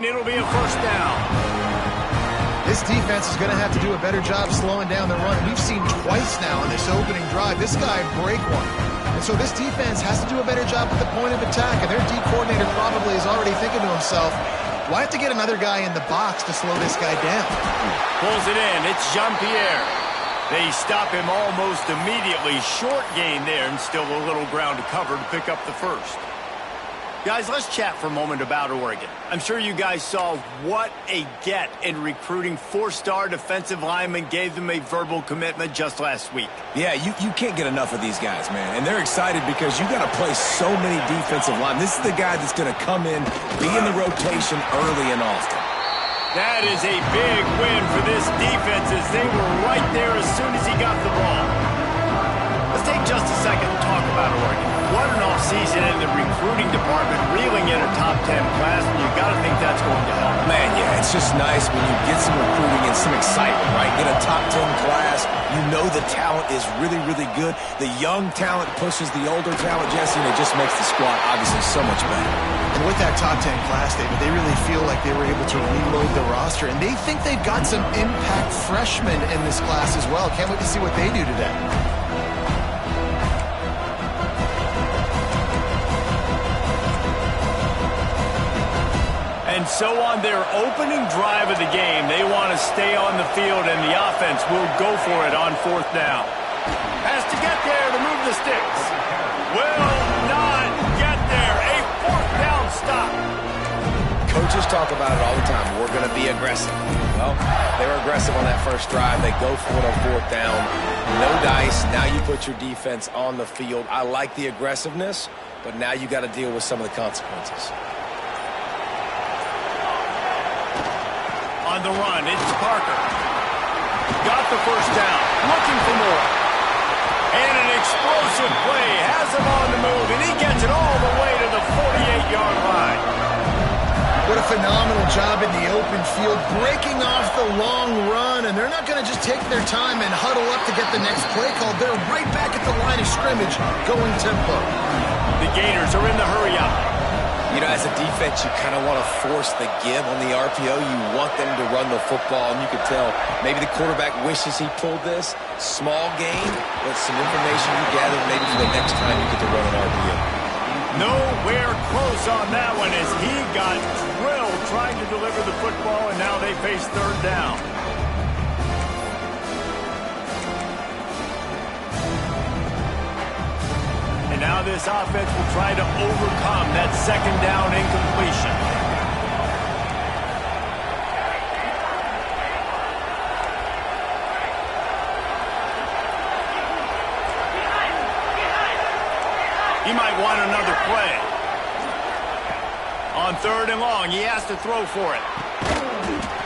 it'll be a first down. This defense is going to have to do a better job slowing down the run. We've seen twice now in this opening drive this guy break one. And so this defense has to do a better job at the point of attack. And their D coordinator probably is already thinking to himself, well, I have to get another guy in the box to slow this guy down. Pulls it in. It's Jean-Pierre. They stop him almost immediately. Short gain there and still a little ground to cover to pick up the first. Guys, let's chat for a moment about Oregon. I'm sure you guys saw what a get in recruiting. Four-star defensive linemen gave them a verbal commitment just last week. Yeah, you can't get enough of these guys, man. And they're excited because you got to play so many defensive linemen. This is the guy that's going to come in, be in the rotation early and often. That is a big win for this defense as they were right there as soon as he got the ball. Let's take just a second to talk about Oregon. What an offseason in the recruiting department, reeling in a top 10 class, and you got to think that's going to help. Man, yeah, it's just nice when you get some recruiting and some excitement, right? Get a top 10 class. You know the talent is really, really good. The young talent pushes the older talent, Jesse, and it just makes the squad obviously so much better. And with that top 10 class, David, they really feel like they were able to reload the roster, and they think they've got some impact freshmen in this class as well. Can't wait to see what they do today. And so on their opening drive of the game, they want to stay on the field, and the offense will go for it on fourth down. Has to get there to move the sticks. Will not get there. A fourth down stop. Coaches talk about it all the time. We're going to be aggressive. Well, they were aggressive on that first drive. They go for it on fourth down. No dice. Now you put your defense on the field. I like the aggressiveness, but now you got to deal with some of the consequences. On the run, it's Parker. Got the first down, looking for more. And an explosive play has him on the move, and he gets it all the way to the 48-yard line. What a phenomenal job in the open field, breaking off the long run, and they're not going to just take their time and huddle up to get the next play called. They're right back at the line of scrimmage, going tempo. The Gators are in the hurry up. You know, as a defense, you kind of want to force the give on the RPO. You want them to run the football, and you could tell maybe the quarterback wishes he pulled this. Small gain, but some information you gather maybe for the next time you get to run an RPO. Nowhere close on that one as he got drilled trying to deliver the football, and now they face third down. And now this offense will try to overcome that second down incompletion. He might want another play. On third and long, he has to throw for it.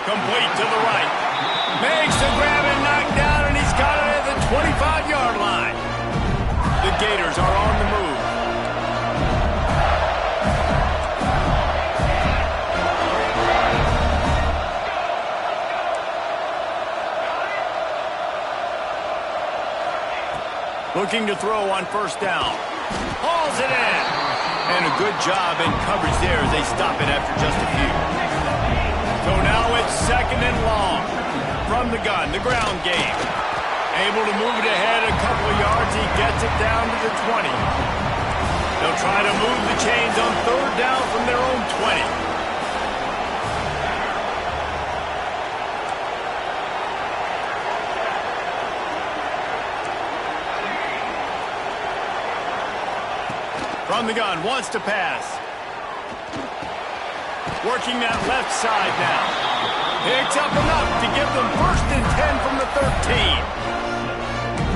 Complete to the right. Makes the grab and knock down, and he's got it at the 25-yard line. The Gators are on the move. Looking to throw on first down. Hauls it in. And a good job in coverage there as they stop it after just a few. So now it's second and long. From the gun, the ground game. Able to move it ahead a couple of yards. He gets it down to the 20. They'll try to move the chains on third down from their own 20. From the gun, wants to pass. Working that left side now. Picks up enough to give them first and 10 from the 13.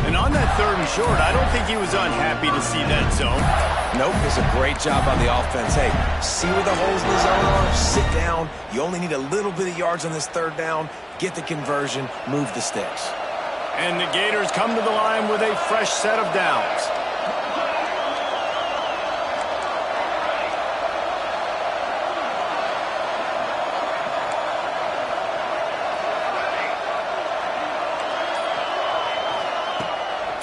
And on that third and short, I don't think he was unhappy to see that zone. Nope, it's a great job on the offense. Hey, see where the holes in the zone are, sit down. You only need a little bit of yards on this third down. Get the conversion, move the sticks. And the Gators come to the line with a fresh set of downs.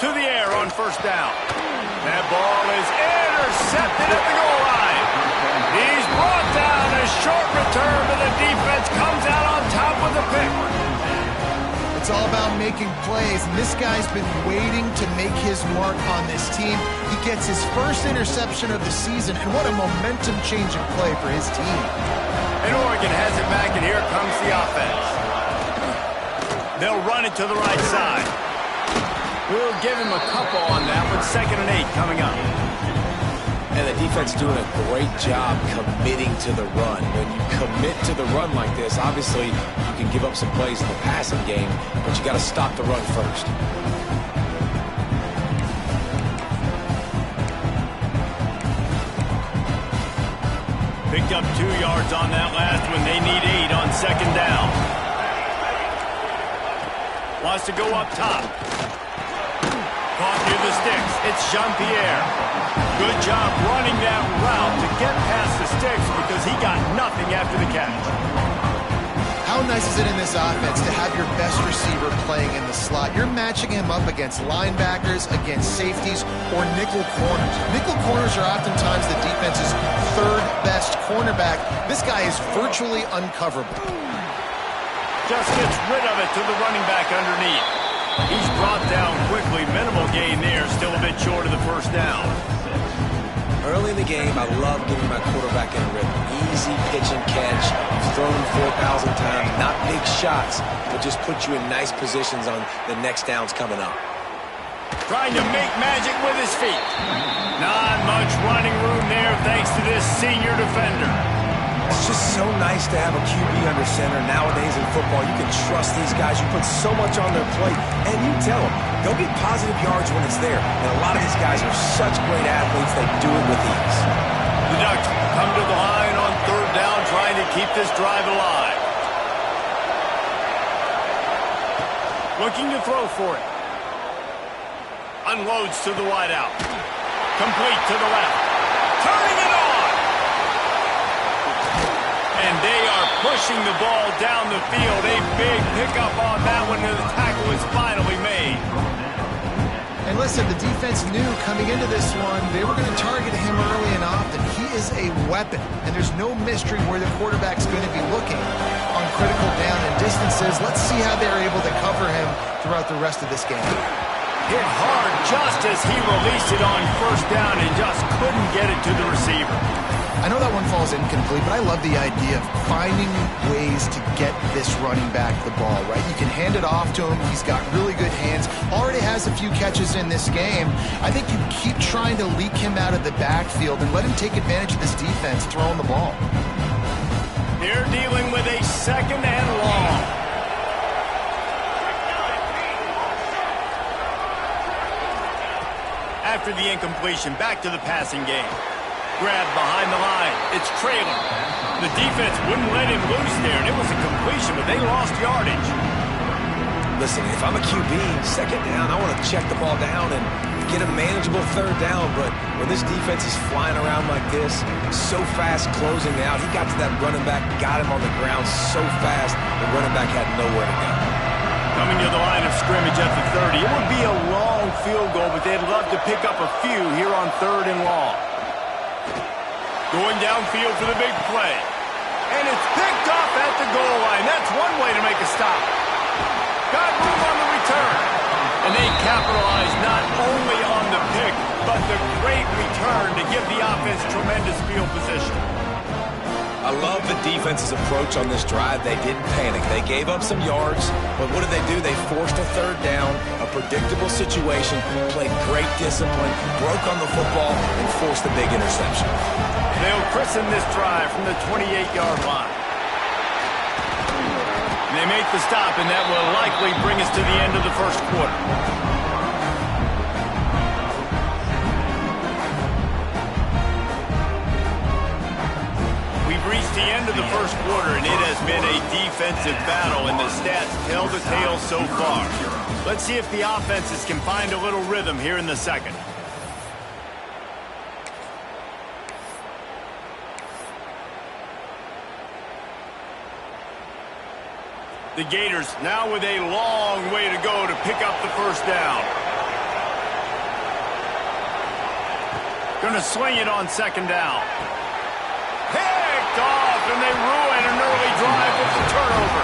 To the air on first down. That ball is intercepted at the goal line. He's brought down as short return, but the defense comes out on top with a pick. It's all about making plays, and this guy's been waiting to make his mark on this team. He gets his first interception of the season, and what a momentum-changing play for his team. And Oregon has it back, and here comes the offense. They'll run it to the right side. We'll give him a couple on that one. 2nd and 8 coming up. And the defense doing a great job committing to the run. When you commit to the run like this, obviously you can give up some plays in the passing game, but you got to stop the run first. Picked up 2 yards on that last one. They need 8 on 2nd down. Wants to go up top. Caught near the sticks. It's Jean-Pierre. Good job running that route to get past the sticks because he got nothing after the catch. How nice is it in this offense to have your best receiver playing in the slot? You're matching him up against linebackers, against safeties, or nickel corners. Nickel corners are oftentimes the defense's 3rd best cornerback. This guy is virtually uncoverable. Just gets rid of it to the running back underneath. He's brought down quickly. Minimal gain there. Still a bit short of the 1st down. Early in the game, I love getting my quarterback in a rhythm. Easy pitch and catch. You've thrown 4,000 times. Not big shots, but just put you in nice positions on the next downs coming up. Trying to make magic with his feet. Not much running room there thanks to this senior defender. It's just so nice to have a QB under center. Nowadays in football, you can trust these guys. You put so much on their plate, and you tell them, go get positive yards when it's there. And a lot of these guys are such great athletes, they do it with ease. The Ducks come to the line on 3rd down, trying to keep this drive alive. Looking to throw for it. Unloads to the wideout. Complete to the left. Turning it on! And they are pushing the ball down the field. A big pickup on that one, and the tackle is finally made. And listen, the defense knew coming into this one, they were going to target him early and often. He is a weapon, and there's no mystery where the quarterback's going to be looking on critical down and distances. Let's see how they're able to cover him throughout the rest of this game. Hit hard just as he released it on 1st down and just couldn't get it to the receiver. I know that one falls incomplete, but I love the idea of finding ways to get this running back the ball, right? You can hand it off to him. He's got really good hands. Already has a few catches in this game. I think you keep trying to leak him out of the backfield and let him take advantage of this defense throwing the ball. They're dealing with a 2nd and long. After the incompletion, back to the passing game. Grab behind the line. It's Traylor. The defense wouldn't let him loose there, and it was a completion, but they lost yardage. Listen, if I'm a QB, 2nd down, I want to check the ball down and get a manageable 3rd down, but when this defense is flying around like this, so fast closing out, he got to that running back, got him on the ground so fast, the running back had nowhere to go. Coming to the line of scrimmage at the 30. It would be a long field goal, but they'd love to pick up a few here on 3rd and long. Going downfield for the big play. And it's picked off at the goal line. That's one way to make a stop. Got room on the return. And they capitalize not only on the pick, but the great return to give the offense tremendous field position. I love the defense's approach on this drive. They didn't panic. They gave up some yards, but what did they do? They forced a 3rd down, a predictable situation, played great discipline, broke on the football, and forced the big interception. They'll christen this drive from the 28-yard line. And they make the stop, and that will likely bring us to the end of the 1st quarter. We've reached the end of the 1st quarter, and it has been a defensive battle, and the stats tell the tale so far. Let's see if the offenses can find a little rhythm here in the 2nd. The Gators now with a long way to go to pick up the 1st down. Going to swing it on 2nd down. Picked off, and they they ruin an early drive with the turnover.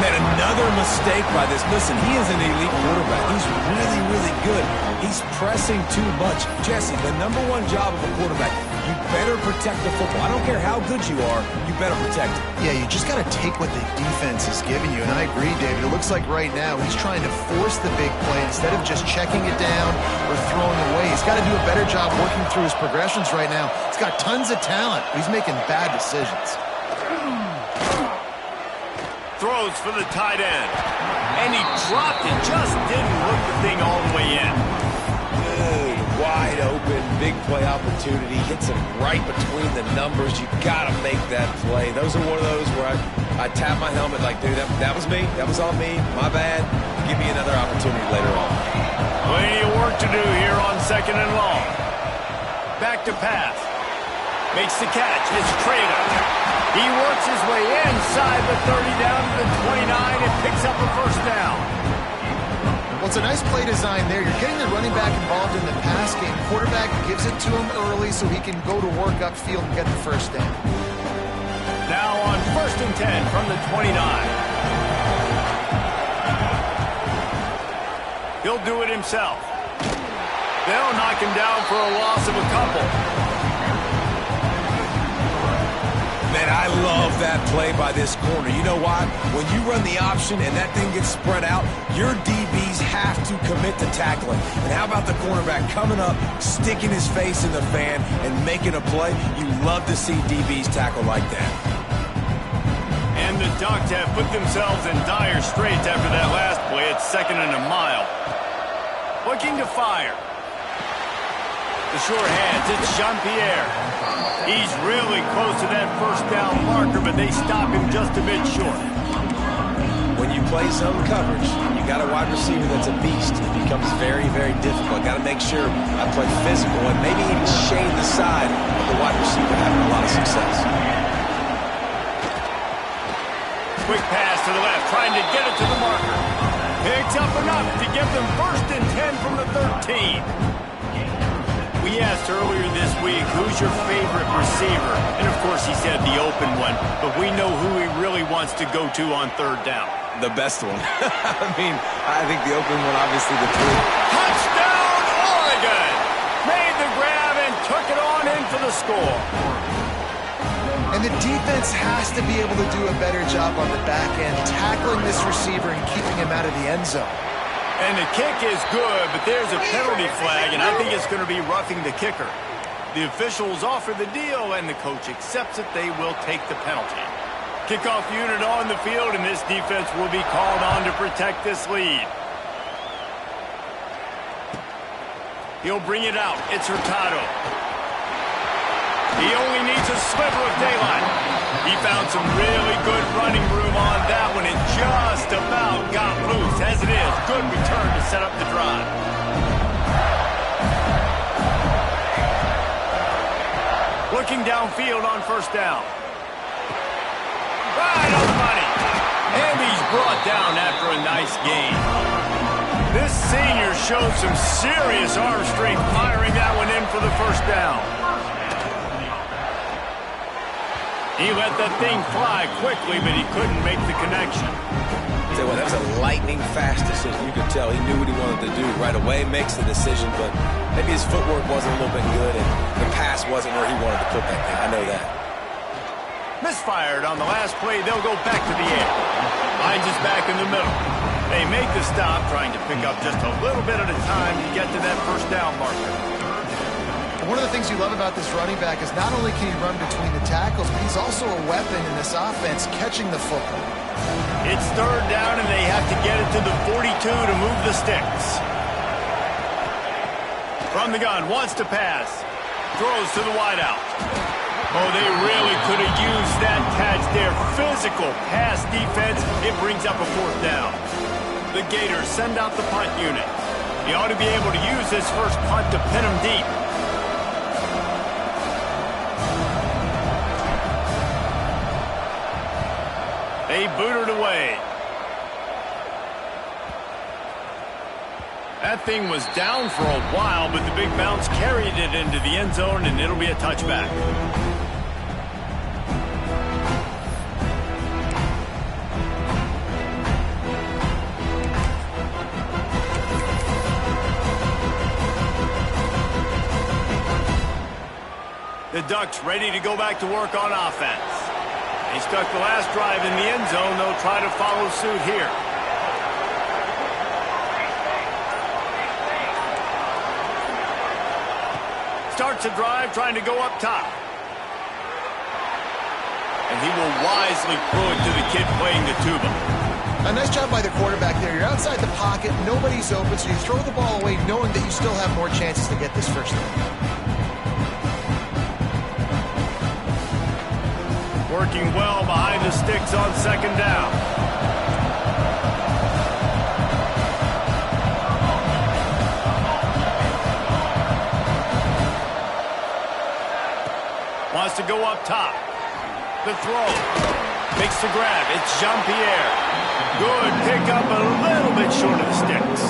Man, another mistake by this. Listen, he is an elite quarterback. He's really, really good. He's pressing too much. Jesse, the #1 job of a quarterback, you better protect the football. I don't care how good you are, you better protect it. Yeah, you just got to take what the defense is giving you, and I agree, David. It looks like right now he's trying to force the big play instead of just checking it down or throwing away. He's got to do a better job working through his progressions right now. He's got tons of talent, but he's making bad decisions. Throws for the tight end. And he dropped it. Just didn't look the thing all the way in. Good, wide open, big play opportunity. Hits him right between the numbers. You got to make that play. Those are one of those where I tap my helmet like, dude, that was me. That was on me. My bad. Give me another opportunity later on. Plenty of work to do here on 2nd and long. Back to pass. Makes the catch. It's Trader. He works his way inside the 30 down to the 29 and picks up a first down. Well, it's a nice play design there. You're getting the running back involved in the pass game. Quarterback gives it to him early so he can go to work upfield and get the first down. Now on 1st and 10 from the 29. He'll do it himself. They'll knock him down for a loss of a couple. Man, I love that play by this corner. You know why? When you run the option and that thing gets spread out, your DBs have to commit to tackling. And how about the cornerback coming up, sticking his face in the fan, and making a play? You love to see DBs tackle like that. And the Ducks have put themselves in dire straits after that last play. It's 2nd and a mile. Looking to fire. The sure hands, it's Jean-Pierre. He's really close to that first down marker, but they stop him just a bit short. When you play zone coverage, you got a wide receiver that's a beast. It becomes very, very difficult. Got to make sure I play physical and maybe even shade the side of the wide receiver having a lot of success. Quick pass to the left, trying to get it to the marker. Picks up enough to give them 1st and 10 from the 13. We asked earlier this week, who's your favorite receiver? And, of course, he said the open one, but we know who he really wants to go to on 3rd down. The best one. I mean, I think the open one, obviously, the 3. Touchdown, Oregon! Made the grab and took it on in for the score. And the defense has to be able to do a better job on the back end, tackling this receiver and keeping him out of the end zone. And the kick is good, but there's a penalty flag, and I think it's going to be roughing the kicker. The officials offer the deal, and the coach accepts it. They will take the penalty. Kickoff unit on the field, and this defense will be called on to protect this lead. He'll bring it out. It's Hurtado. He only needs a sliver of daylight. He found some really good running room on that one and just about got loose. As it is, good return to set up the drive. Looking downfield on 1st down. Right on the money. And he's brought down after a nice gain. This senior showed some serious arm strength firing that one in for the 1st down. He let that thing fly quickly, but he couldn't make the connection. Tell you what, that was a lightning-fast decision. You could tell he knew what he wanted to do right away, makes the decision, but maybe his footwork wasn't a little bit good, and the pass wasn't where he wanted to put that thing. I know that. Misfired on the last play. They'll go back to the air. Hines is back in the middle. They make the stop, trying to pick up just a little bit at a time to get to that 1st down marker. One of the things you love about this running back is not only can he run between the tackles, but he's also a weapon in this offense, catching the football. It's 3rd down, and they have to get it to the 42 to move the sticks. From the gun, wants to pass. Throws to the wideout. Oh, they really could have used that catch there. Physical pass defense. It brings up a 4th down. The Gators send out the punt unit. He ought to be able to use this first punt to pin him deep. They boot it away. That thing was down for a while, but the big bounce carried it into the end zone, and it'll be a touchback. The Ducks ready to go back to work on offense. They stuck the last drive in the end zone. They'll try to follow suit here. Starts a drive trying to go up top. And he will wisely throw it to the kid playing the tuba. A nice job by the quarterback there. You're outside the pocket, nobody's open, so you throw the ball away knowing that you still have more chances to get this first down. Working well behind the sticks on second down. Wants to go up top. The throw. Makes the grab. It's Jean-Pierre. Good pickup, a little bit short of the sticks.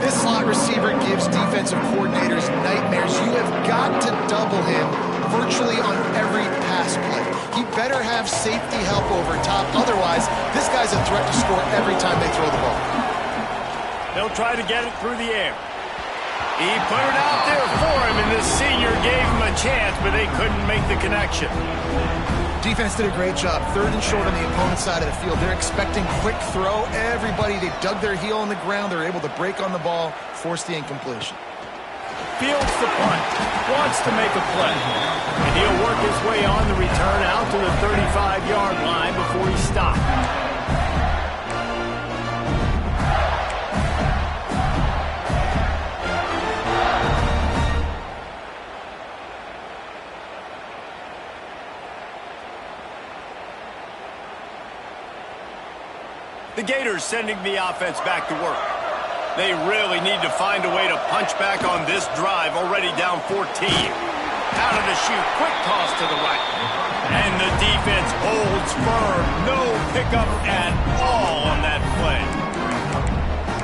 This slot receiver gives defensive coordinators nightmares. You have got to double him virtually on every pass play. He better have safety help over top. Otherwise, this guy's a threat to score every time they throw the ball. They'll try to get it through the air. He put it out there for him, and the senior gave him a chance, but they couldn't make the connection. Defense did a great job. Third and short on the opponent's side of the field. They're expecting quick throw. Everybody, they dug their heel on the ground. They're able to break on the ball, force the incompletion. Fields the punt. Wants to make a play. And he'll work his way on the return out to the 35-yard line before he stopped. The Gators sending the offense back to work. They really need to find a way to punch back on this drive, already down 14. Out of the chute, quick toss to the right. And the defense holds firm. No pickup at all on that play.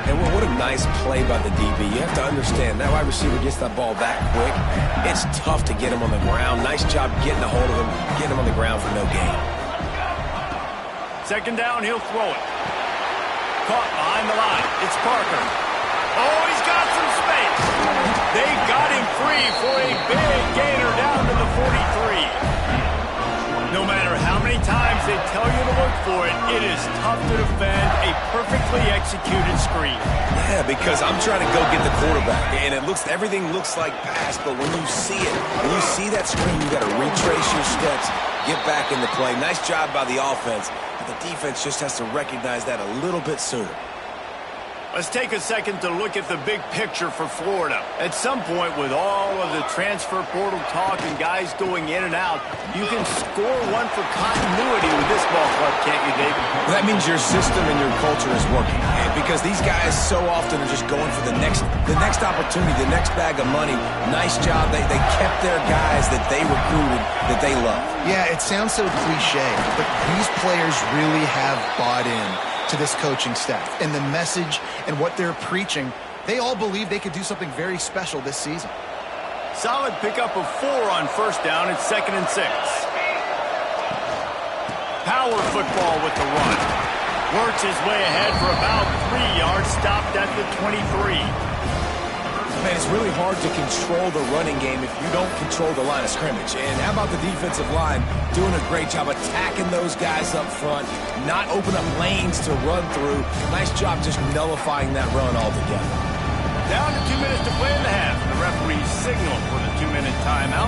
And what a nice play by the DB. You have to understand, that wide receiver gets that ball that quick. It's tough to get him on the ground. Nice job getting a hold of him, getting him on the ground for no gain. Second down, he'll throw it. Caught behind the line. It's Parker. Oh, he's got some space. They got him free for a big gainer down to the 43. No matter how many times they tell you to look for it, it is tough to defend a perfectly executed screen. Yeah, because I'm trying to go get the quarterback, and everything looks like pass, but when you see it, when you see that screen, you got to retrace your steps, get back in the play. Nice job by the offense. The defense just has to recognize that a little bit sooner. Let's take a second to look at the big picture for Florida. At some point, with all of the transfer portal talk and guys going in and out, you can score one for continuity with this ball club, can't you, David? Well, that means your system and your culture is working. And because these guys so often are just going for the next opportunity, the next bag of money. Nice job. They kept their guys that they recruited, that they love. Yeah, it sounds so cliche, but these players really have bought in to this coaching staff and the message and what they're preaching. They all believe they could do something very special this season. Solid pickup of 4 on first down. It's 2nd and 6. Power football with the run. Works his way ahead for about 3 yards. Stopped at the 23. Man, it's really hard to control the running game if you don't control the line of scrimmage. And how about the defensive line doing a great job attacking those guys up front, not open up lanes to run through. Nice job just nullifying that run altogether. Down to 2 minutes to play in the half. The referee signaled for the 2-minute timeout.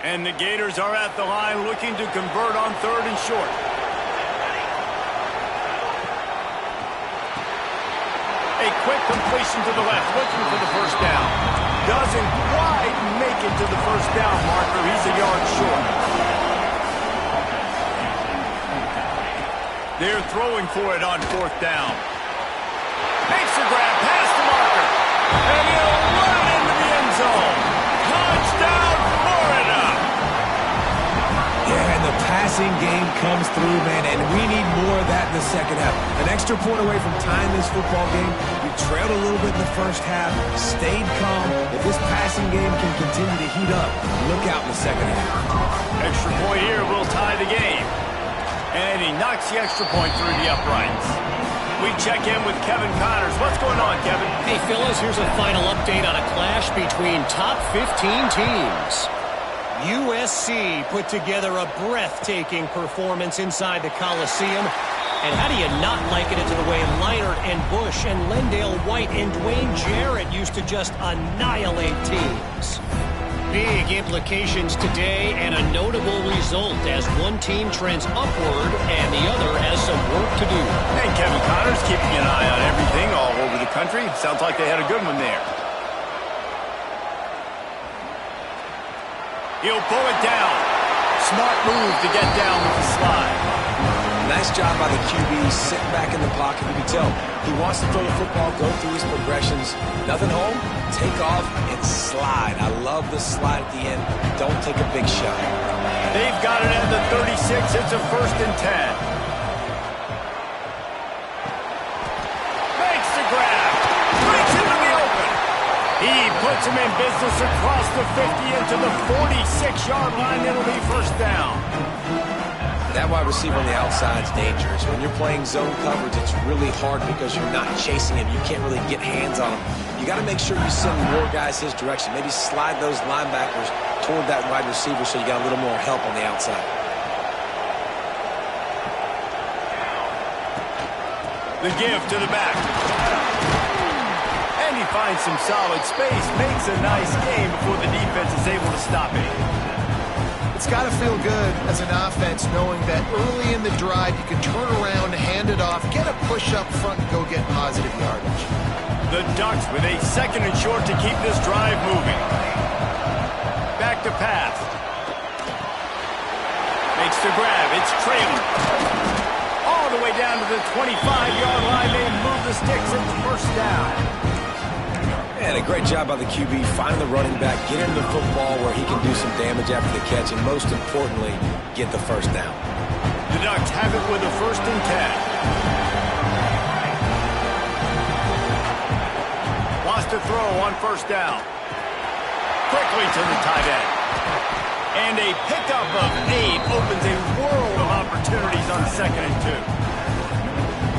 And the Gators are at the line looking to convert on 3rd and short. A quick completion to the left, looking for the first down. Doesn't quite make it to the first down marker. He's a yard short. They're throwing for it on 4th down. Makes the grab past the marker. And he'll run it into the end zone. Touchdown, Florida! Yeah, and the passing game comes through, man, and we need more of that in the second half. An extra point away from tying this football game. We trailed a little bit in the first half, stayed calm. If this passing game can continue to heat up, look out in the second half. Extra point here will tie the game. And he knocks the extra point through the uprights. We check in with Kevin Connors. What's going on, Kevin? Hey, fellas, here's a final update on a clash between top 15 teams. USC put together a breathtaking performance inside the Coliseum. And how do you not liken it to the way Leinart and Bush and Lendale White and Dwayne Jarrett used to just annihilate teams? Big implications today and a notable result as one team trends upward and the other has some work to do. And Kevin Connors keeping an eye on everything all over the country. Sounds like they had a good one there. He'll pull it down. Smart move to get down with the slide. Nice job by the QB, sitting back in the pocket. You can tell he wants to throw the football, go through his progressions. Nothing home, take off, and slide. I love the slide at the end. Don't take a big shot. They've got it at the 36. It's a 1st and 10. Makes the grab. Breaks into the open. He puts him in business across the 50 into the 46-yard line. It'll be 1st down. That wide receiver on the outside is dangerous. When you're playing zone coverage, it's really hard because you're not chasing him. You can't really get hands on him. You got to make sure you send more guys his direction. Maybe slide those linebackers toward that wide receiver so you got a little more help on the outside. The give to the back. And he finds some solid space. Makes a nice game before the defense is able to stop it. It's got to feel good as an offense knowing that early in the drive you can turn around, hand it off, get a push up front, and go get positive yardage. The Ducks with a 2nd and short to keep this drive moving. Back to pass. Makes the grab. It's trailing. All the way down to the 25-yard line. They move the sticks. It's 1st down. And a great job by the QB, finding the running back, get him the football where he can do some damage after the catch, and most importantly, get the 1st down. The Ducks have it with a 1st and 10. Wants to throw on 1st down. Quickly to the tight end. And a pickup of 8 opens a world of opportunities on 2nd and 2.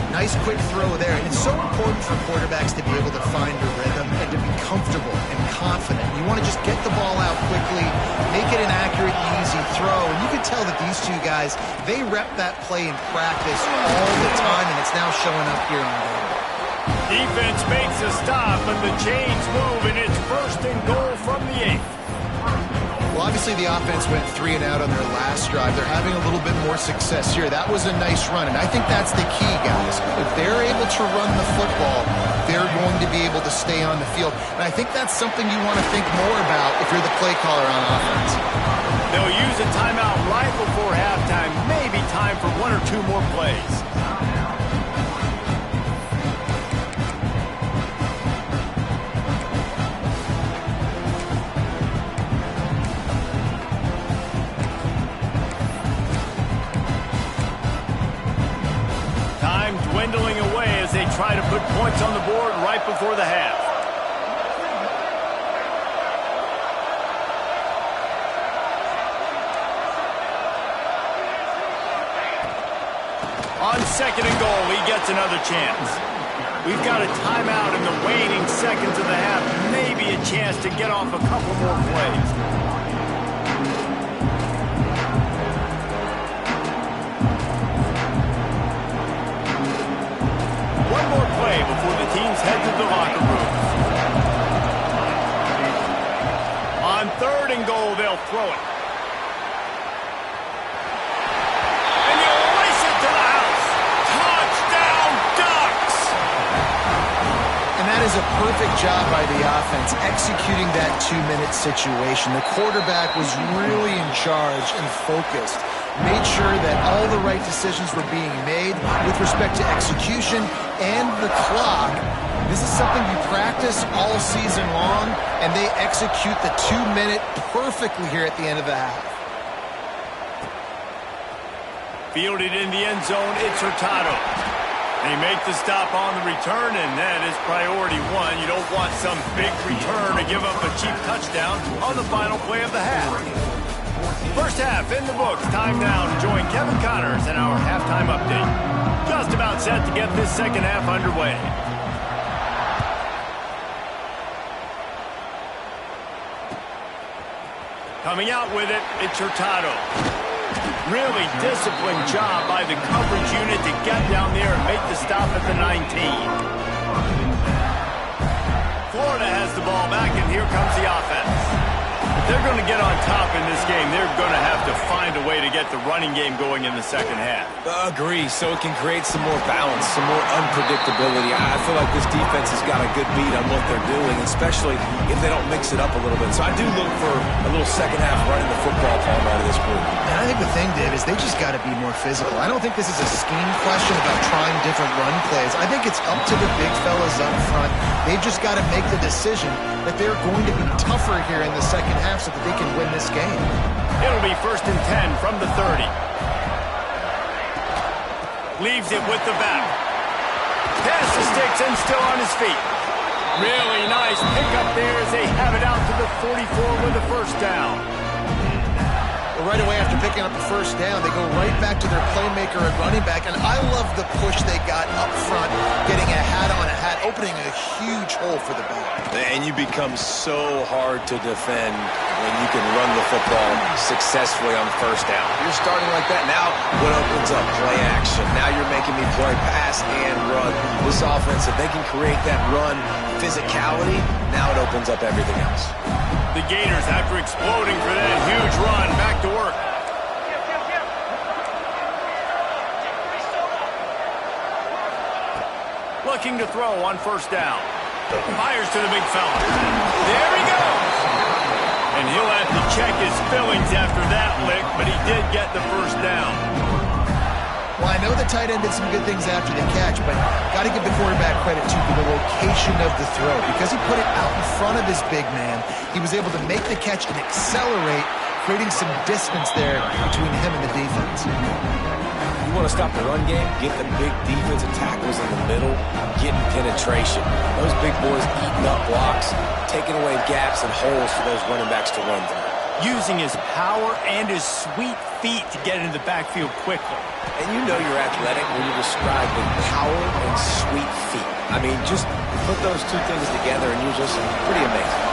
Nice quick throw there, and it's so important for quarterbacks to be able to find a rhythm and to be comfortable and confident. You want to just get the ball out quickly, make it an accurate, easy throw, and you can tell that these two guys, they rep that play in practice all the time, and it's now showing up here on the game. Defense makes a stop, but the chains move, and it's 1st and goal from the 8th. Well, obviously the offense went 3 and out on their last drive. They're having a little bit more success here. That was a nice run, and I think that's the key, guys. If they're able to run the football, they're going to be able to stay on the field. And I think that's something you want to think more about if you're the play caller on offense. They'll use a timeout right before halftime. Maybe time for 1 or 2 more plays. Dwindling away as they try to put points on the board right before the half. On 2nd and goal, he gets another chance. We've got a timeout in the waning seconds of the half. Maybe a chance to get off a couple more plays. One more play before the teams head to the locker rooms. On 3rd and goal, they'll throw it. And you'll race it to the house. Touchdown, Ducks! And that is a perfect job by the offense, executing that 2-minute situation. The quarterback was really in charge and focused. Made sure that all the right decisions were being made with respect to execution and the clock. This is something you practice all season long, and they execute the 2-minute perfectly here at the end of the half. Fielded in the end zone, it's Hurtado. They make the stop on the return, and that is priority 1. You don't want some big return to give up a cheap touchdown on the final play of the half. 1st First half in the books. Time now to join Kevin Connors in our halftime update. Just about set to get this second half underway. Coming out with it, it's Hurtado. Really disciplined job by the coverage unit to get down there and make the stop at the 19. Florida has the ball back, and here comes the offense. If they're going to get on top in this game, they're going to have to find a way to get the running game going in the second half. Agree, so it can create some more balance, some more unpredictability. I feel like this defense has got a good beat on what they're doing, especially if they don't mix it up a little bit. So I do look for a little second half running the football palm out of this group. And I think the thing, Dave, is they just got to be more physical. I don't think this is a scheme question about trying different run plays. I think it's up to the big fellas up front. They've just got to make the decision that they're going to be tougher here in the second half so that they can win this game. It'll be 1st and 10 from the 30. Leaves it with the back. Pass the sticks and still on his feet. Really nice pickup there as they have it out to the 44 with the first down. Well, right away after picking up the first down, they go right back to their playmaker at running back, and I love the push they got up front, getting a hat on a hat, opening a huge hole for the back. And you become so hard to defend when you can run the football successfully on first down. You're starting like that. Now what opens up? Play action. Now you're making me play pass and run. This offense, if they can create that run physicality, now it opens up everything else. The Gators, after exploding for that huge run, back to work. Looking to throw on first down. Fires to the big fella. There he goes. And he'll have to check his fillings after that lick, but he did get the first down. Well, I know the tight end did some good things after the catch, but got to give the quarterback credit, too, for the location of the throw. Because he put it out in front of his big man, he was able to make the catch and accelerate, creating some distance there between him and the defense. You want to stop the run game, get the big defensive tackles in the middle, getting penetration. Those big boys eating up blocks, taking away gaps and holes for those running backs to run through. Using his power and his sweet feet to get into the backfield quickly. And you know you're athletic when you describe with power and sweet feet. I mean, just put those two things together and you're just pretty amazing.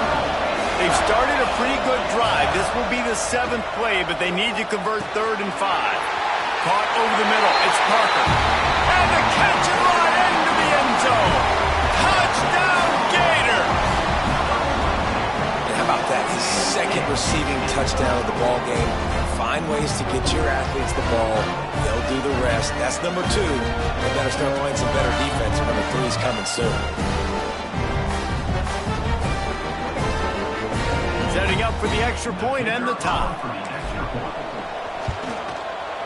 They've started a pretty good drive. This will be the 7th play, but they need to convert 3rd and 5. Caught over the middle. It's Parker. And the catch and run into the end zone. Touchdown, Gator! And how about that? His second receiving touchdown of the ball game. Find ways to get your athletes the ball. They'll do the rest. That's number 2. They better start playing some better defense, or number 3 is coming soon. Setting up for the extra point and the tie.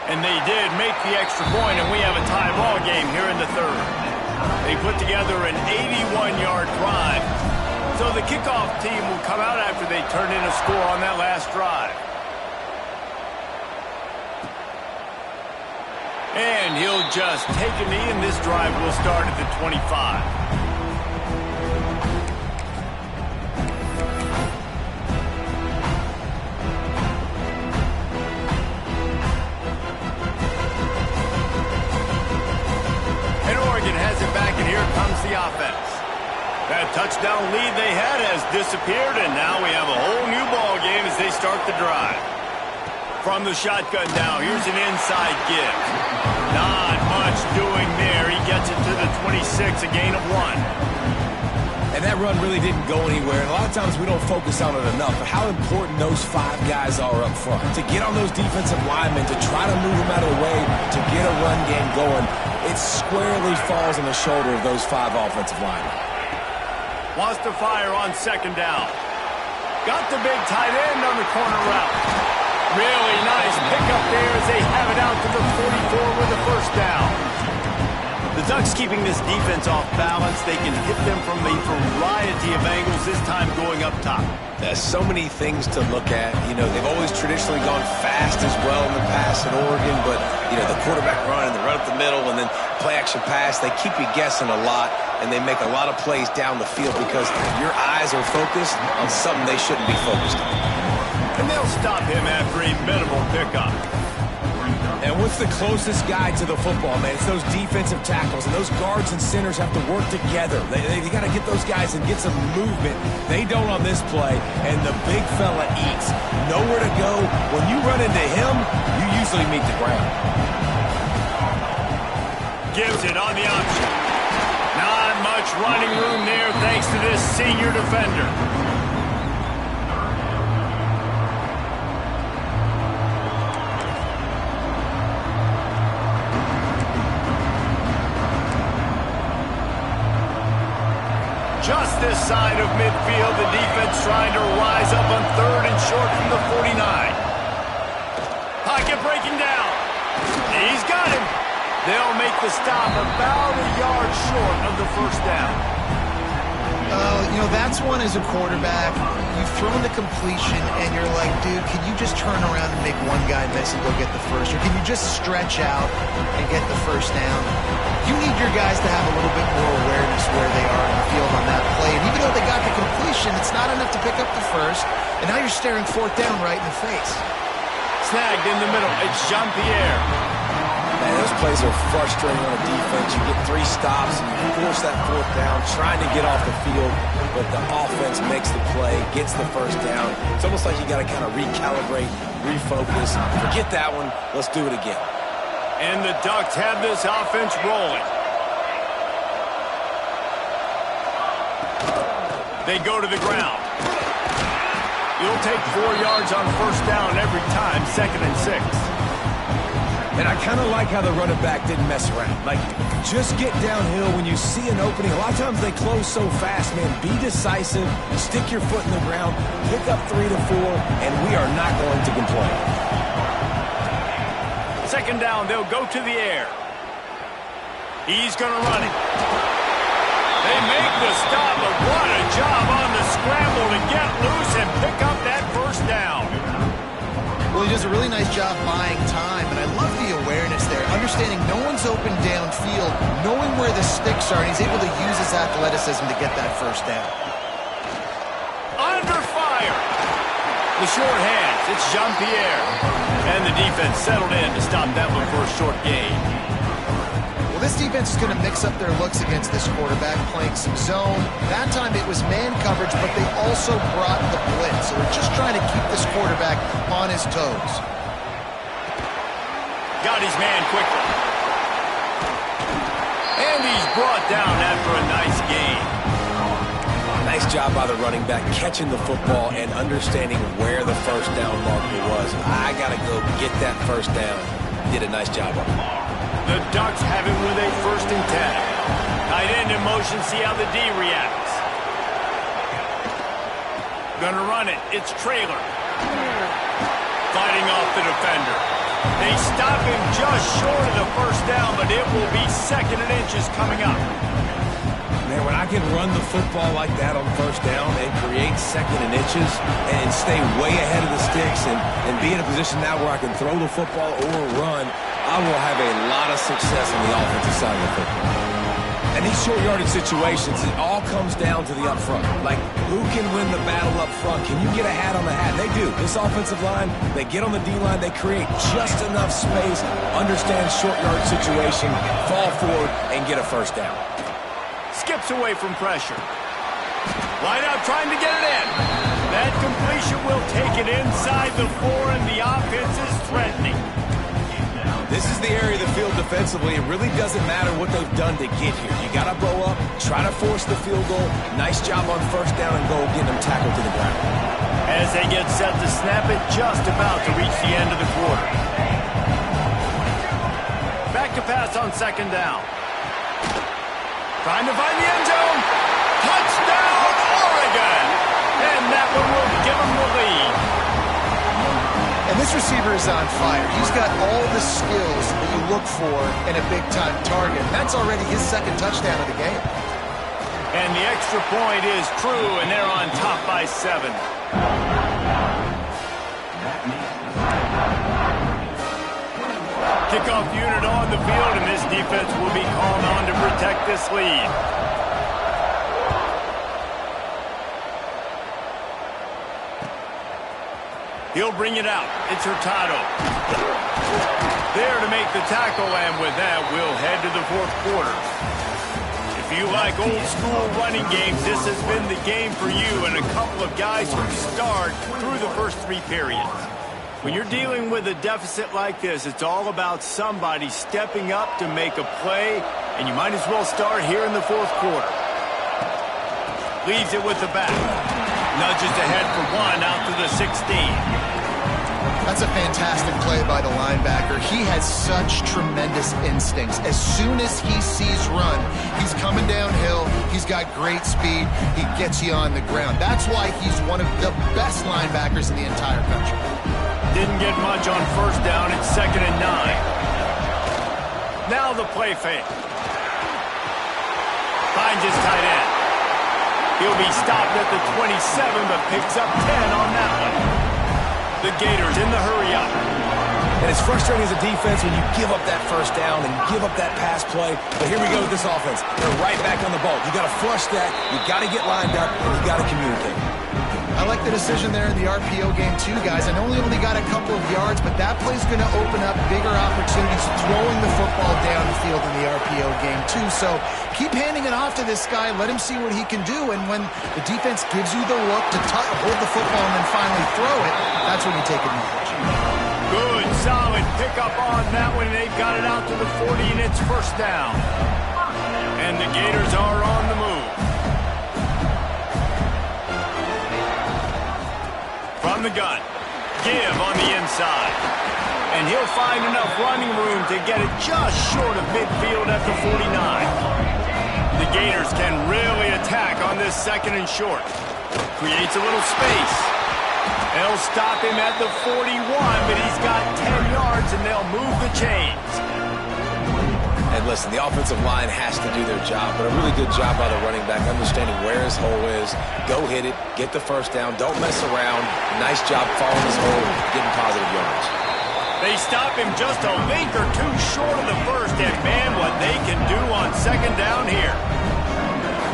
And they did make the extra point, and we have a tie ball game here in the 3rd. They put together an 81-yard drive. So the kickoff team will come out after they turn in a score on that last drive. And he'll just take a knee, and this drive will start at the 25. Offense. That touchdown lead they had has disappeared, and now we have a whole new ball game as they start the drive. From the shotgun now, here's an inside give. Not much doing there. He gets it to the 26, a gain of 1. And that run really didn't go anywhere. And a lot of times we don't focus on it enough, but how important those 5 guys are up front. To get on those defensive linemen, to try to move them out of the way, to get a run game going, it squarely falls on the shoulder of those 5 offensive linemen. Wants to fire on 2nd down. Got the big tight end on the corner route. Really nice pickup there as they have it out to the 44 with the first down. The Ducks keeping this defense off balance. They can hit them from a variety of angles, this time going up top. There's so many things to look at. You know, they've always traditionally gone fast as well in the past at Oregon, but, you know, the quarterback run and the run up the middle and then play action pass, they keep you guessing a lot, and they make a lot of plays down the field because your eyes are focused on something they shouldn't be focused on. And they'll stop him after a minimal pickup. And what's the closest guy to the football, man? It's those defensive tackles, and those guards and centers have to work together. They got to get those guys and get some movement. They don't on this play, and the big fella eats. Nowhere to go. When you run into him, you usually meet the ground. Gives it on the option. Not much running room there thanks to this senior defender. Just this side of midfield, the defense trying to rise up on 3rd and short from the 49. Pocket breaking down. He's got him. They'll make the stop about a yard short of the first down. You know, that's one as a quarterback. You've thrown the completion, and you're like, dude, can you just turn around and make one guy miss and go get the first? Or can you just stretch out and get the first down? You need your guys to have a little bit more awareness where they are in the field on that play. And even though they got the completion, it's not enough to pick up the first. And now you're staring 4th down right in the face. Snagged in the middle. It's Jean-Pierre. Man, those plays are frustrating on a defense. You get 3 stops and you force that 4th down, trying to get off the field, but the offense makes the play, gets the first down. It's almost like you got to kind of recalibrate, refocus. Forget that one. Let's do it again. And the Ducks have this offense rolling. They go to the ground. You'll take 4 yards on first down every time, 2nd and 6. And I kind of like how the running back didn't mess around. Like, just get downhill when you see an opening. A lot of times they close so fast, man. Be decisive, stick your foot in the ground, pick up 3 to 4, and we are not going to complain. 2nd down, they'll go to the air. He's going to run it. They make the stop, but what a job on the scramble to get loose and pick up that first down. Well, he does a really nice job buying time, and I love the awareness there, understanding no one's open downfield, knowing where the sticks are, and he's able to use his athleticism to get that first down. Under fire. The short hands, it's Jean-Pierre. And the defense settled in to stop that one for a short gain. Well, this defense is going to mix up their looks against this quarterback, playing some zone. That time it was man coverage, but they also brought the blitz. So they're just trying to keep this quarterback on his toes. Got his man quickly. And he's brought down after a nice gain. Nice job by the running back, catching the football and understanding where the first down marker was. I got to go get that first down. Did a nice job on it. The Ducks have it with a 1st and 10. Tight end in motion, see how the D reacts. Gonna run it, it's Trailer. Fighting off the defender. They stop him just short of the first down, but it will be 2nd and inches coming up. Man, when I can run the football like that on first down and create 2nd and inches and stay way ahead of the sticks and be in a position now where I can throw the football or run, I will have a lot of success on the offensive side of the football. And these short yardage situations, it all comes down to the up front. Like, who can win the battle up front? Can you get a hat on the hat? They do. This offensive line, they get on the D-line, they create just enough space, understand short yard situation, fall forward, and get a first down. Skips away from pressure. Line out trying to get it in. That completion will take it inside the 4, and the offense is threatening. This is the area of the field defensively. It really doesn't matter what they've done to get here. You got to blow up, try to force the field goal. Nice job on first down and goal, getting them tackled to the ground. As they get set to snap it, just about to reach the end of the quarter. Back to pass on 2nd down. Trying to find the end zone. Touchdown, Oregon! And that one will give them the lead. And this receiver is on fire. He's got all the skills that you look for in a big-time target. That's already his 2nd touchdown of the game. And the extra point is true, and they're on top by 7. Kickoff unit on the field, and this defense will be called on to protect this lead. He'll bring it out. It's Hurtado. There to make the tackle, and with that, we'll head to the fourth quarter. If you like old-school running games, this has been the game for you and a couple of guys who starred through the first 3 periods. When you're dealing with a deficit like this, it's all about somebody stepping up to make a play, and you might as well start here in the fourth quarter. Leaves it with the back. Nudges ahead for 1 out to the 16. That's a fantastic play by the linebacker. He has such tremendous instincts. As soon as he sees run, he's coming downhill. He's got great speed. He gets you on the ground. That's why he's one of the best linebackers in the entire country. Didn't get much on first down. It's 2nd and 9. Now the play fake. Finds his tight end. He'll be stopped at the 27, but picks up 10 on that one. The Gators in the hurry-up. And it's frustrating as a defense when you give up that first down and give up that pass play. But here we go with this offense. They're right back on the ball. You got to flush that. You got to get lined up, and you got to communicate. I like the decision there in the RPO game too, guys. I know he only got a couple of yards, but that play's going to open up bigger opportunities throwing the football down the field in the RPO game too. So keep handing it off to this guy. Let him see what he can do. And when the defense gives you the look to hold the football and then finally throw it, that's when you take advantage. Good, solid pickup on that one. They've got it out to the 40, and it's first down. And the Gators are on the move. From the gun, give on the inside. And he'll find enough running room to get it just short of midfield at the 49. The Gators can really attack on this 2nd and short. Creates a little space. They'll stop him at the 41, but he's got 10 yards, and they'll move the chains. And listen, the offensive line has to do their job, but a really good job by the running back, understanding where his hole is. Go hit it, get the first down, don't mess around. Nice job following his hole, getting positive yards. They stop him just a link or two short of the first, and man, what they can do on 2nd down here.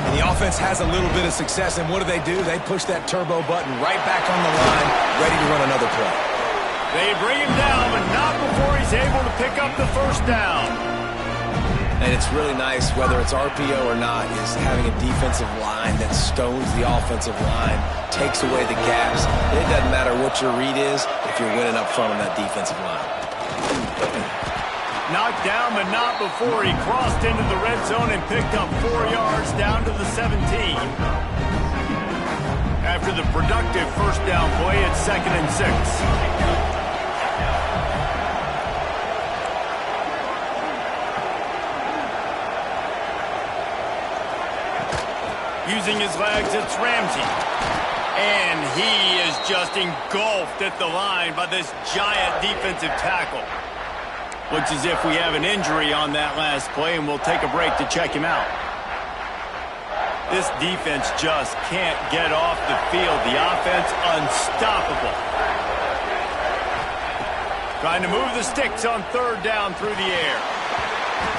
And the offense has a little bit of success, and what do? They push that turbo button right back on the line, ready to run another play. They bring him down, but not before he's able to pick up the first down. And it's really nice, whether it's RPO or not, is having a defensive line that stones the offensive line, takes away the gaps. It doesn't matter what your read is if you're winning up front on that defensive line. Knocked down, but not before he crossed into the red zone and picked up 4 yards down to the 17. After the productive first down play, it's 2nd and 6. Using his legs, it's Ramsey. And he is just engulfed at the line by this giant defensive tackle. Looks as if we have an injury on that last play, and we'll take a break to check him out. This defense just can't get off the field. The offense unstoppable. Trying to move the sticks on 3rd down through the air.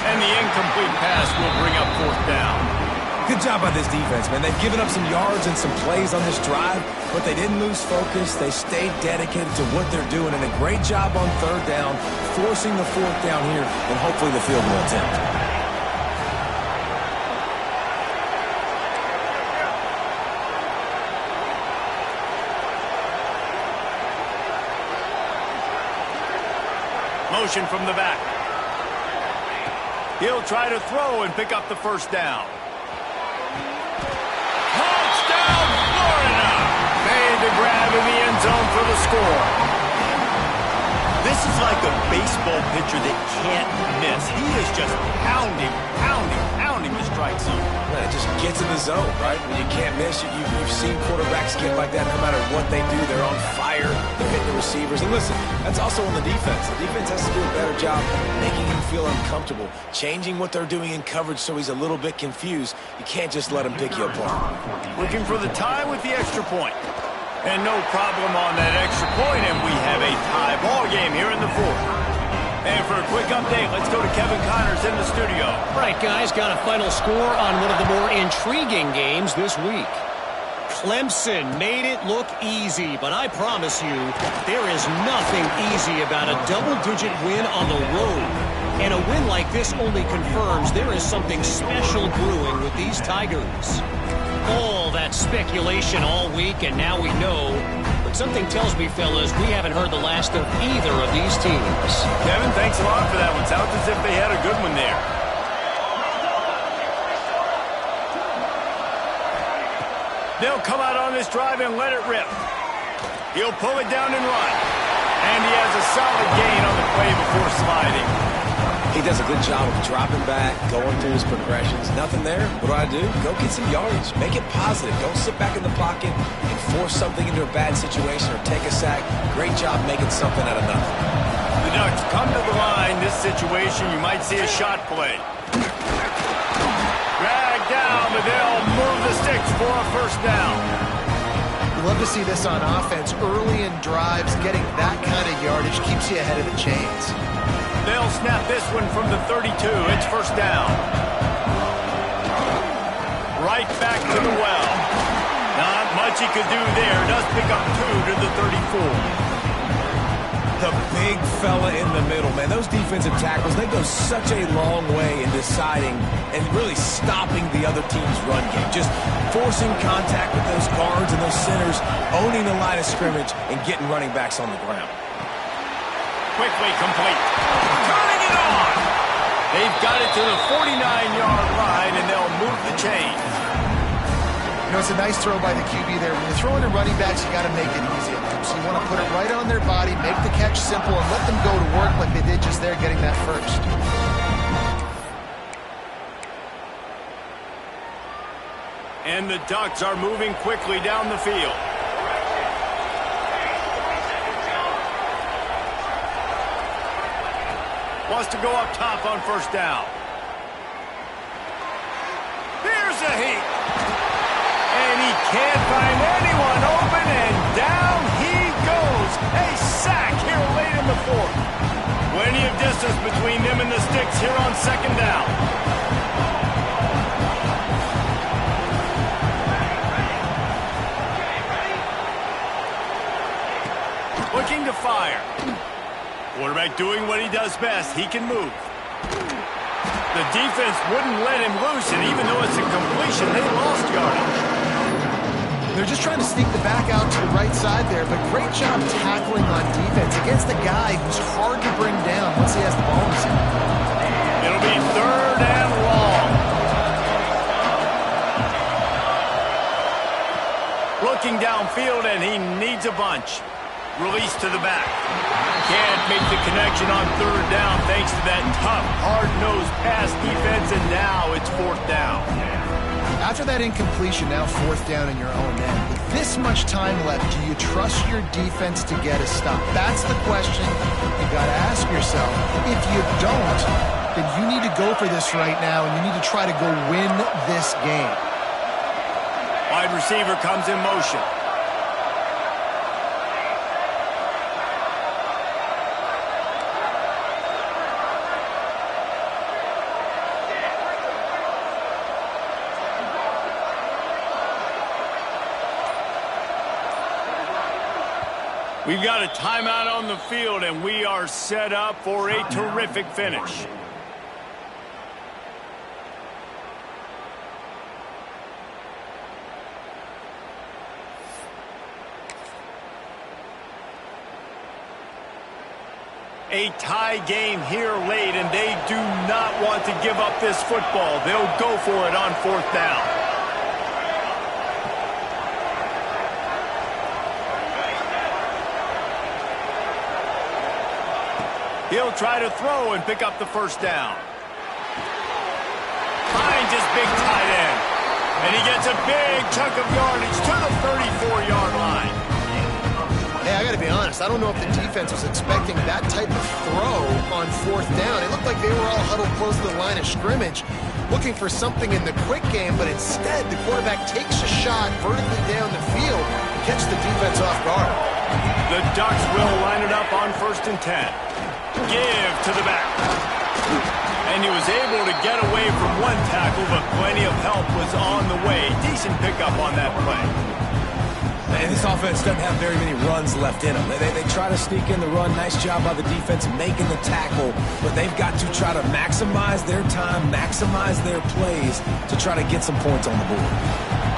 And the incomplete pass will bring up 4th down. Good job by this defense, man. They've given up some yards and some plays on this drive, but they didn't lose focus. They stayed dedicated to what they're doing, and a great job on 3rd down, forcing the 4th down here, and hopefully the field goal attempt. Motion from the back. He'll try to throw and pick up the first down. Touchdown, Florida! Made the grab in the end zone for the score. This is like a baseball pitcher that can't miss. He is just pounding the strike zone. Man, it just gets in the zone, right? When you can't miss, you've seen quarterbacks get like that no matter what they do. They're on fire. They're hitting the receivers. And listen, that's also on the defense. The defense has to do a better job making him feel uncomfortable, changing what they're doing in coverage so he's a little bit confused. You can't just let him pick you apart. Looking for the tie with the extra point. And no problem on that extra point, and we have a tie ball game here in the 4th. And for a quick update, let's go to Kevin Connors in the studio. Right, guys, got a final score on one of the more intriguing games this week. Clemson made it look easy, but I promise you, there is nothing easy about a double-digit win on the road. And a win like this only confirms there is something special brewing with these Tigers. All that speculation all week, and now we know. But something tells me, fellas, we haven't heard the last of either of these teams. Kevin, thanks a lot for that one. Sounds as if they had a good one there. They'll come out on this drive and let it rip. He'll pull it down and run. And he has a solid gain on the play before sliding. He does a good job of dropping back, going through his progressions. Nothing there. What do? Go get some yardage. Make it positive. Don't sit back in the pocket and force something into a bad situation or take a sack. Great job making something out of nothing. The Ducks come to the line. This situation, you might see a shot play. Dragged down, but they'll move the sticks for a first down. We love to see this on offense. Early in drives, getting that kind of yardage keeps you ahead of the chains. They'll snap this one from the 32. It's first down. Right back to the well. Not much he could do there. Does pick up 2 to the 34. The big fella in the middle, man. Those defensive tackles, they go such a long way in deciding and really stopping the other team's run game. Just forcing contact with those guards and those centers, owning the line of scrimmage, and getting running backs on the ground. Quickly complete. Turning it on. They've got it to the 49-yard line, and they'll move the chains. You know, it's a nice throw by the QB there. When you're throwing to running backs, you got to make it easy on them. So you want to put it right on their body, make the catch simple, and let them go to work like they did just there, getting that first. And the Ducks are moving quickly down the field. Wants to go up top on first down. Here's a heat. And he can't find anyone open, and down he goes. A sack here late in the fourth. Plenty of distance between them and the sticks here on second down. Looking to fire. Quarterback doing what he does best. He can move. The defense wouldn't let him loose, and even though it's a completion, they lost yardage. They're just trying to sneak the back out to the right side there, but great job tackling on defense against a guy who's hard to bring down once he has the ball in his hand. It'll be third and long. Looking downfield, and he needs a bunch. Release to the back. Can't make the connection on third down thanks to that tough, hard-nosed pass defense, and now it's fourth down. After that incompletion, now fourth down in your own end. With this much time left, do you trust your defense to get a stop? That's the question you got to ask yourself. If you don't, then you need to go for this right now, and you need to try to go win this game. Wide receiver comes in motion. We've got a timeout on the field, and we are set up for a terrific finish. A tie game here late, and they do not want to give up this football. They'll go for it on fourth down. He'll try to throw and pick up the first down. Finds his big tight end. And he gets a big chunk of yardage to the 34-yard line. Hey, I got to be honest. I don't know if the defense was expecting that type of throw on fourth down. It looked like they were all huddled close to the line of scrimmage, looking for something in the quick game, but instead the quarterback takes a shot vertically down the field and catches the defense off guard. The Ducks will line it up on 1st and 10. Give to the back. And he was able to get away from one tackle, but plenty of help was on the way. Decent pickup on that play. And this offense doesn't have very many runs left in them. They try to sneak in the run. Nice job by the defense making the tackle. But they've got to try to maximize their time, maximize their plays to try to get some points on the board.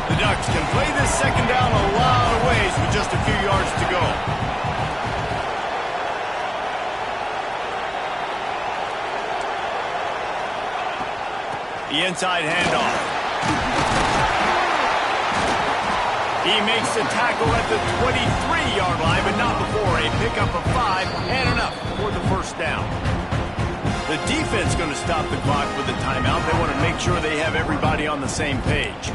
The Ducks can play this second down a lot of ways with just a few yards to go. The inside handoff. He makes the tackle at the 23-yard line, but not before a pickup of 5 and enough for the first down. The defense going to stop the clock with the timeout. They want to make sure they have everybody on the same page.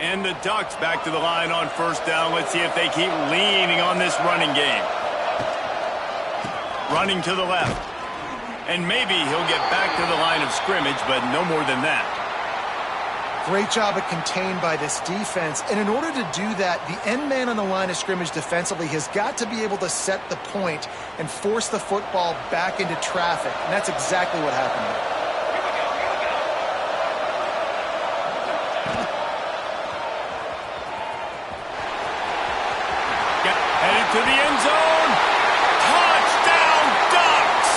And the Ducks back to the line on first down. Let's see if they keep leaning on this running game. Running to the left. And maybe he'll get back to the line of scrimmage, but no more than that. Great job of contained by this defense. And in order to do that, the end man on the line of scrimmage defensively has got to be able to set the point and force the football back into traffic. And that's exactly what happened here. To the end zone. Touchdown, Ducks!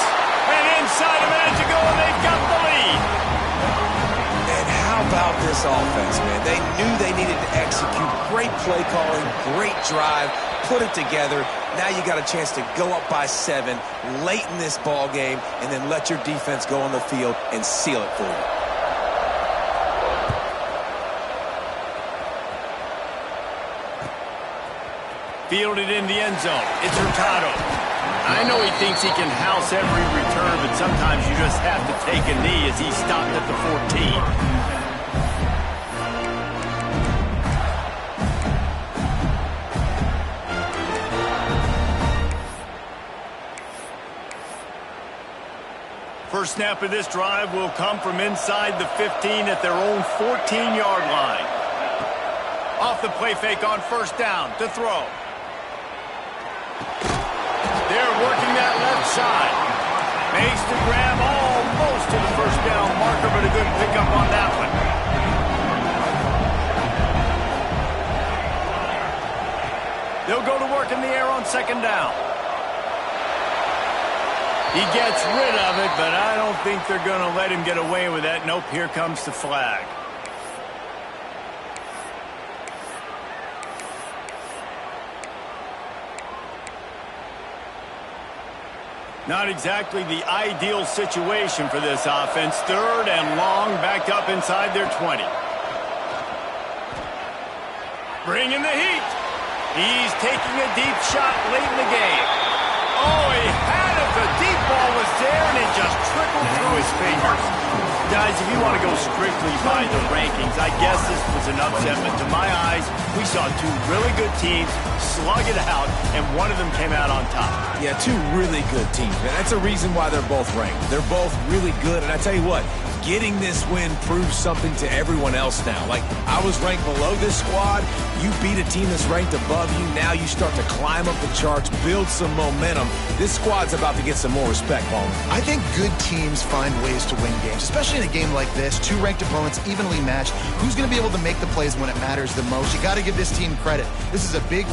And inside a minute to go, and they've got the lead. And how about this offense, man? They knew they needed to execute. Great play calling, great drive, put it together. Now you got a chance to go up by 7 late in this ball game, and then let your defense go on the field and seal it for you. Fielded in the end zone. It's Hurtado. I know he thinks he can house every return, but sometimes you just have to take a knee as he stopped at the 14. First snap of this drive will come from inside the 15 at their own 14-yard line. Off the play fake on first down to throw. They're working that left side. Makes the grab almost to the first down marker, but a good pickup on that one. They'll go to work in the air on second down. He gets rid of it, but I don't think they're going to let him get away with that. Nope, here comes the flag. Not exactly the ideal situation for this offense. Third and long, backed up inside their 20. Bringing the heat. He's taking a deep shot late in the game. Oh, he had it. The deep ball was there, and it just trickled through his fingers. Guys, if you want to go strictly by the rankings, I guess this was an upset, but to my eyes, we saw two really good teams slug it out, and one of them came out on top. Yeah, two really good teams, man. That's a reason why they're both ranked. They're both really good, and I tell you what, getting this win proves something to everyone else now. Like, I was ranked below this squad. You beat a team that's ranked above you. Now you start to climb up the charts, build some momentum. This squad's about to get some more respect, Bowman. I think good teams find ways to win games, especially in a game like this. Two ranked opponents evenly matched. Who's going to be able to make the plays when it matters the most? You got to give this team credit. This is a big